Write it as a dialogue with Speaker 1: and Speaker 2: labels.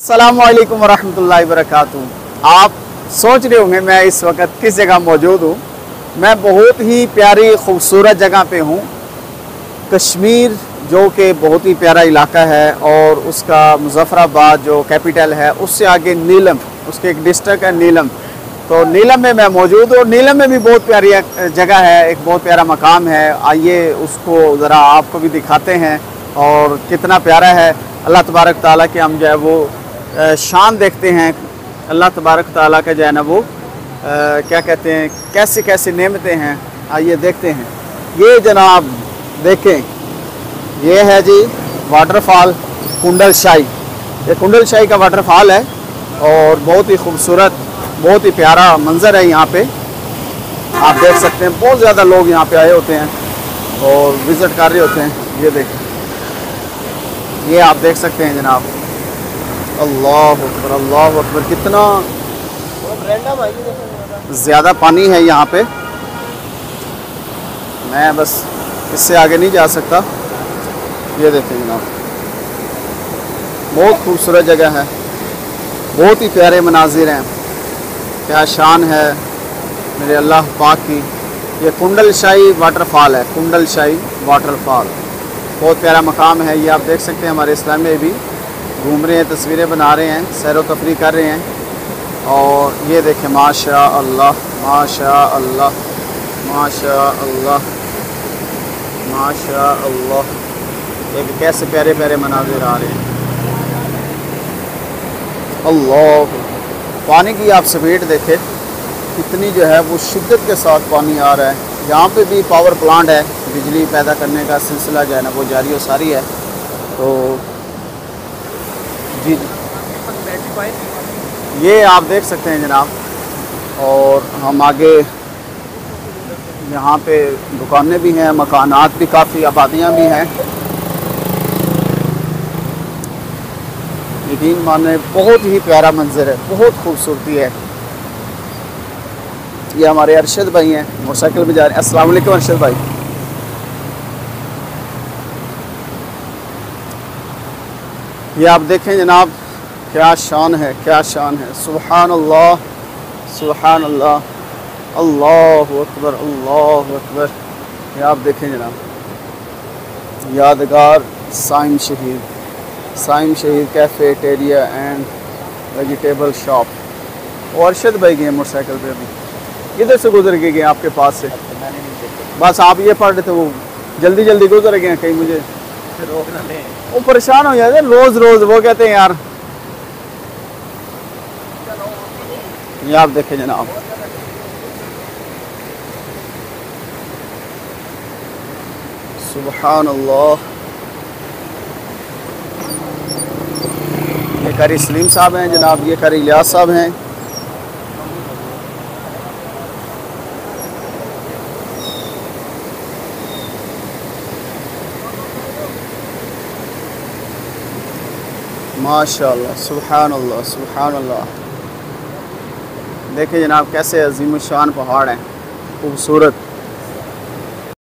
Speaker 1: अस्सलामुअलैकुम वरहमतुल्लाहि वबरकातुहू। आप सोच रहे होंगे मैं इस वक्त किस जगह मौजूद हूँ। मैं बहुत ही प्यारी खूबसूरत जगह पे हूँ। कश्मीर जो कि बहुत ही प्यारा इलाका है और उसका मुज़फ़्फ़राबाद जो कैपिटल है उससे आगे नीलम, उसके एक डिस्ट्रिक्ट है नीलम। तो नीलम में मैं मौजूद हूँ। नीलम में भी बहुत प्यारी जगह है, एक बहुत प्यारा मकाम है। आइए उसको ज़रा आपको भी दिखाते हैं और कितना प्यारा है। अल्लाह तबारक ताला के हम जो है वो शान देखते हैं। अल्लाह तबारक ताला का जो है ना वो क्या कहते हैं, कैसे कैसे नेमतें हैं। आइए देखते हैं। ये जनाब देखें, ये है जी वाटरफॉल कुंडल शाही। ये कुंडल शाही का वाटरफॉल है और बहुत ही खूबसूरत, बहुत ही प्यारा मंज़र है। यहाँ पे आप देख सकते हैं बहुत ज़्यादा लोग यहाँ पे आए होते हैं और विज़िट कर रहे होते हैं। ये देखें, ये आप देख सकते हैं जनाब। अल्लाह अकबर, अल्लाह अकबर, कितना ज़्यादा पानी है यहाँ पे। मैं बस इससे आगे नहीं जा सकता। ये देखें जनाब, बहुत खूबसूरत जगह है, बहुत ही प्यारे मनाजिर हैं। क्या शान है मेरे अल्लाह पाक की। ये कुंडल शाही वाटरफॉल है, कुंडल शाही वाटरफॉल बहुत प्यारा मकाम है। ये आप देख सकते हैं। हमारे इस्लाम में भी घूम रहे हैं, तस्वीरें बना रहे हैं, सैर व तफरी कर रहे हैं। और ये देखें, माशा अल्लाह, माशा अल्लाह, माशा अल्लाह, माशा अल्लाह। एक कैसे प्यारे प्यारे मनाजिर आ रहे हैं। अल्लाह, पानी की आप स्पीड देखें कितनी जो है वो शिद्दत के साथ पानी आ रहा है। यहाँ पे भी पावर प्लांट है, बिजली पैदा करने का सिलसिला जो है ना वो जारी व सारी है। तो जी ये आप देख सकते हैं जनाब। और हम आगे यहाँ पे दुकानें भी हैं, मकानात भी, काफ़ी आबादियाँ भी हैं। यकीन माने बहुत ही प्यारा मंजर है, बहुत खूबसूरती है। ये हमारे अरशद भाई हैं, मोटरसाइकिल में जा रहे हैं। अस्सलाम वालेकुम अरशद भाई। ये आप देखें जनाब, क्या शान है, क्या शान है। सुभान अल्लाह, सुभान अल्लाह, अल्लाहु अकबर, अल्लाहु अकबर। ये आप देखें जनाब, यादगार साइम शहीद, साइम शहीद कैफेटेरिया एंड वेजिटेबल शॉप। और अरशद भाई गए मोटरसाइकिल पे, अभी किधर से गुजर के गए आपके पास से? बस आप ये पढ़ रहे थे, वो जल्दी जल्दी गुजर गए कहीं मुझे रोक ना लें, वो परेशान हो जाते रोज़ रोज़। वो कहते हैं यार। ये आप देखें जनाब, सुभान अल्लाह। ये कारी सलीम साहब हैं जनाब, ये कारी इलियास साहब हैं। माशाअल्लाह, सुभान अल्लाह, सुभान अल्लाह। देखिए जनाब कैसे अजीम शान पहाड़ हैं, खूबसूरत।